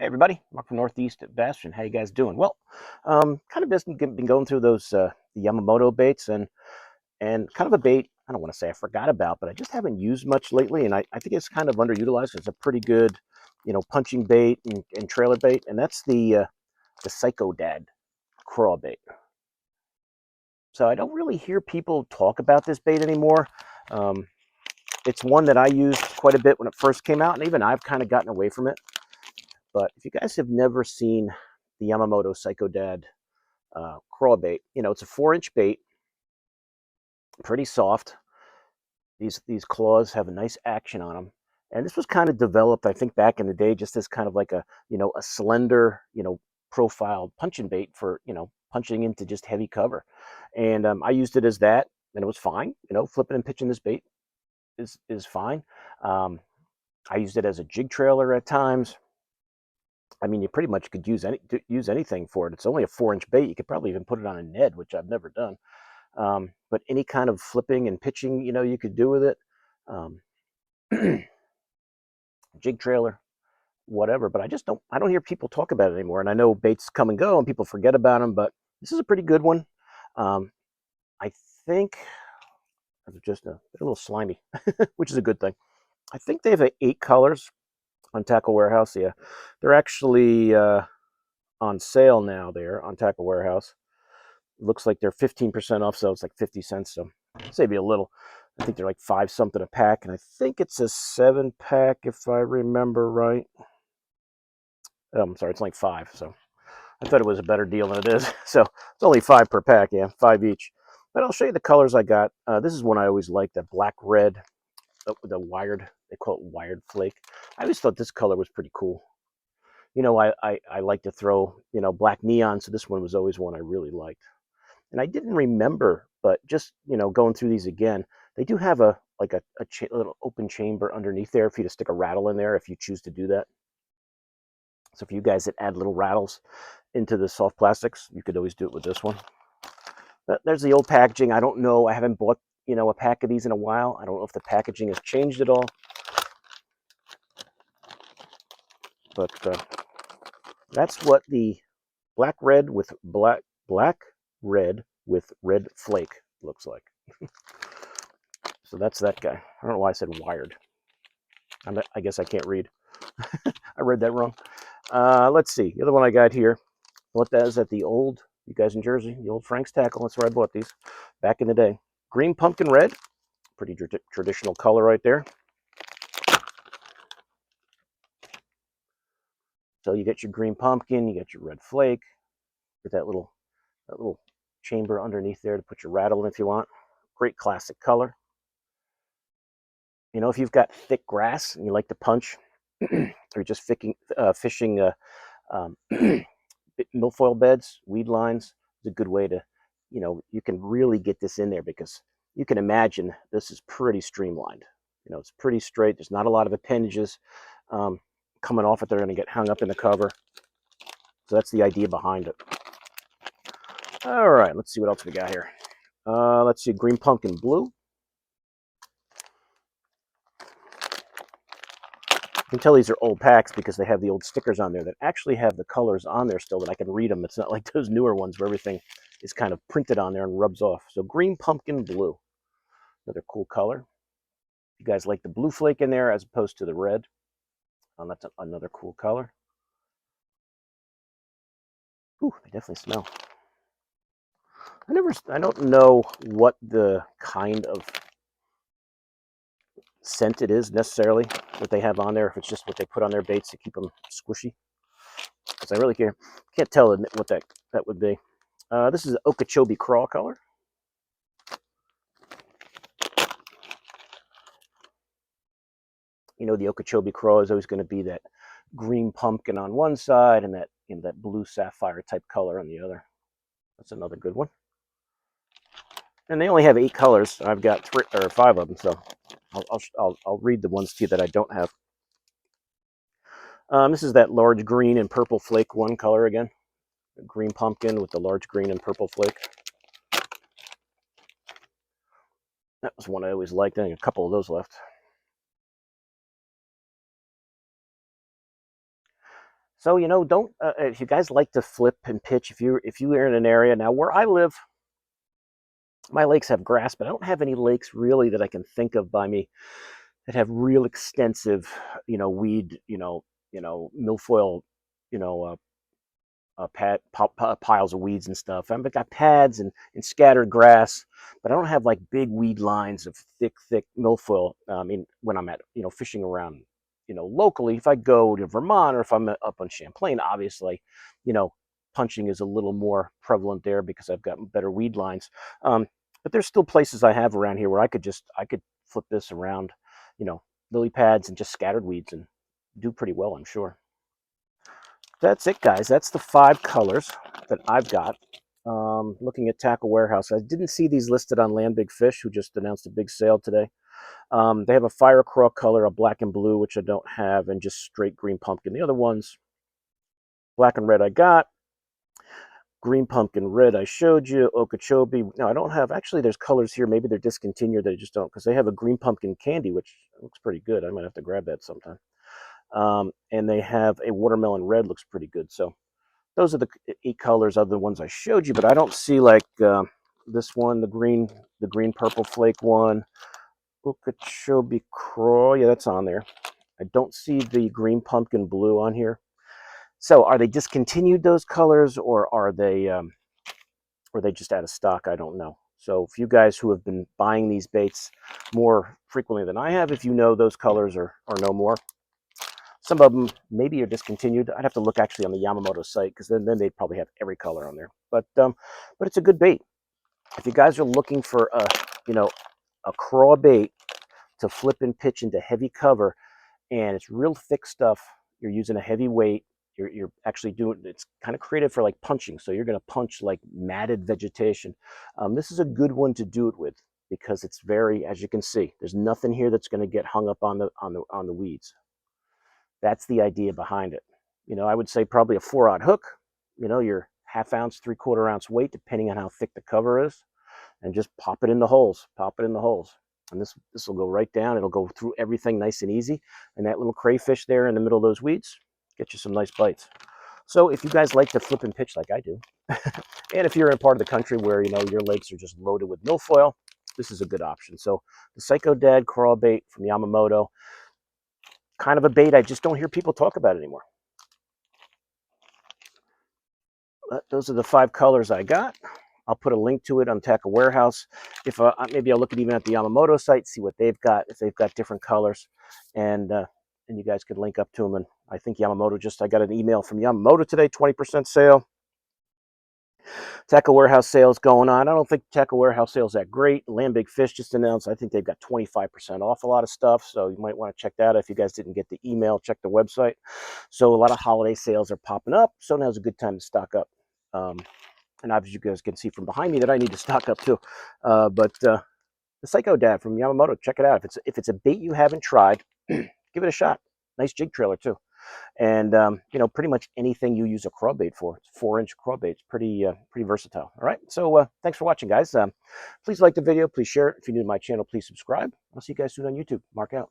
Hey everybody, Mark from Northeast at Bastion. How you guys doing? Well, kind of been going through those the Yamamoto baits and kind of a bait I don't want to say I forgot about, but I just haven't used much lately, and I think it's kind of underutilized. It's a pretty good, punching bait and trailer bait, and that's the Psycho Dad crawl bait. So I don't really hear people talk about this bait anymore. Um, it's one that I used quite a bit when it first came out, and even I've kind of gotten away from it. But if you guys have never seen the Yamamoto Psycho Dad crawl bait, it's a 4-inch bait, pretty soft. These claws have a nice action on them, and this was kind of developed, I think, back in the day, just as kind of like a slender, profiled punching bait for punching into just heavy cover. And I used it as that, and it was fine. Flipping and pitching this bait is fine. I used it as a jig trailer at times. I mean, you pretty much could use anything for it. It's only a 4-inch bait. You could probably even put it on a Ned, which I've never done. But any kind of flipping and pitching, you could do with it. Um, jig trailer, whatever. But I don't hear people talk about it anymore. And I know baits come and go, and people forget about them. But this is a pretty good one. I think it's just a little slimy, which is a good thing. I think they have 8 colors on Tackle Warehouse. Yeah, they're actually on sale now there on Tackle Warehouse. It looks like they're 15% off, so it's like 50 cents. So save you a little. I think they're like 5 something a pack, and I think it's a 7-pack if I remember right. I'm sorry, it's like 5. So I thought it was a better deal than it is. So it's only 5 per pack, yeah, 5 each. But I'll show you the colors I got. This is one I always liked, that black red, the wired. They call it wired flake. I always thought this color was pretty cool. I like to throw black neon, so this one was always one I really liked. And I didn't remember, but just going through these again, they do have a little open chamber underneath there for you to stick a rattle in there if you choose to do that. So for you guys that add little rattles into the soft plastics, you could always do it with this one. But there's the old packaging. I don't know. I haven't bought a pack of these in a while. I don't know if the packaging has changed at all. But that's what the black red with red flake looks like. So that's that guy. I don't know why I said wired. I guess I can't read. I read that wrong. Let's see. The other one I got here. Bought that at the old, you guys in Jersey, the old Frank's Tackle. That's where I bought these back in the day. Green pumpkin red. Pretty traditional color right there. So you get your green pumpkin, you get your red flake, with that little chamber underneath there to put your rattle in if you want. Great classic color. If you've got thick grass and you like to punch, or just fishing milfoil beds, weed lines, is a good way to, you can really get this in there, because you can imagine this is pretty streamlined. It's pretty straight. There's not a lot of appendages coming off it. They're going to get hung up in the cover. So that's the idea behind it. All right, let's see what else we got here. Let's see, green pumpkin blue. You can tell these are old packs because they have the old stickers on there that actually have the colors on there still, that I can read them. It's not like those newer ones where everything is kind of printed on there and rubs off. So green pumpkin blue, another cool color. You guys like the blue flake in there as opposed to the red. That's another cool color. Ooh, they definitely smell. I don't know what the kind of scent it is necessarily that they have on there, if it's just what they put on their baits to keep them squishy, because I really can't tell what that would be. This is Okeechobee crawl color. The Okeechobee crawl is always going to be that green pumpkin on one side and that blue sapphire type color on the other. That's another good one. And they only have 8 colors. I've got 3 or 5 of them, so I'll read the ones to you that I don't have. This is that large green and purple flake one color again. Green pumpkin with the large green and purple flake. That was one I always liked. I think a couple of those left. So don't if you guys like to flip and pitch, if you are in an area now where I live, my lakes have grass, but I don't have any lakes really that I can think of by me that have real extensive, weed, milfoil, you know, uh, piles of weeds and stuff. I've got pads and scattered grass, but I don't have like big weed lines of thick milfoil. I mean, when I'm at fishing around, locally, if I go to Vermont or if I'm up on Champlain, obviously, you know, punching is a little more prevalent there because I've got better weed lines. But there's still places I have around here where I could flip this around, you know, lily pads and just scattered weeds and do pretty well, I'm sure. That's it, guys. That's the 5 colors that I've got. Looking at Tackle Warehouse, I didn't see these listed on Land Big Fish, who just announced a big sale today. They have a fire craw color, a black and blue, which I don't have, and just straight green pumpkin. The other ones, black and red, I got. Green pumpkin red, I showed you. Okeechobee. No, I don't have. Actually, there's colors here. Maybe they're discontinued. They just don't, because they have a green pumpkin candy, which looks pretty good. I might have to grab that sometime. And they have a watermelon red, looks pretty good. So those are the 8 colors of the ones I showed you, but I don't see like this one, the green purple flake one. Okeechobee Craw, yeah, that's on there. I don't see the green pumpkin blue on here. So are they discontinued, those colors, or are they just out of stock? I don't know. So if you guys who have been buying these baits more frequently than I have, if you know those colors are no more. Some of them maybe are discontinued. I'd have to look actually on the Yamamoto site, because then they'd probably have every color on there. But it's a good bait. If you guys are looking for a craw bait to flip and pitch into heavy cover, and it's real thick stuff, you're using a heavy weight. You're actually doing, it's kind of creative for like punching. So you're going to punch like matted vegetation. This is a good one to do it with, because it's very, as you can see, there's nothing here that's going to get hung up on the weeds. That's the idea behind it. I would say probably a 4/0 hook, your 1/2 ounce, 3/4 ounce weight, depending on how thick the cover is, and just pop it in the holes, And this will go right down. It'll go through everything nice and easy. And that little crayfish there in the middle of those weeds, get you some nice bites. So if you guys like to flip and pitch like I do, and if you're in a part of the country where, your lakes are just loaded with milfoil, this is a good option. So the Psycho Dad crawl bait from Yamamoto, kind of a bait I just don't hear people talk about anymore. Those are the 5 colors I got. I'll put a link to it on Tackle Warehouse. If maybe I'll look at even at the Yamamoto site, see what they've got, if they've got different colors, and you guys could link up to them. And I think Yamamoto, I got an email from Yamamoto today, 20% sale. Tackle Warehouse sales going on. I don't think Tackle Warehouse sales that great. Land Big Fish just announced, I think they've got 25% off a lot of stuff. So you might want to check that out. If you guys didn't get the email, check the website. So a lot of holiday sales are popping up. So now's a good time to stock up. And obviously you guys can see from behind me that I need to stock up too. But the Psycho Dad from Yamamoto, check it out. If it's a bait you haven't tried, give it a shot. Nice jig trailer too. And pretty much anything you use a craw bait for. It's 4-inch craw bait. It's pretty versatile. All right. So thanks for watching, guys. Please like the video. Please share it. If you're new to my channel, please subscribe. I'll see you guys soon on YouTube. Mark out.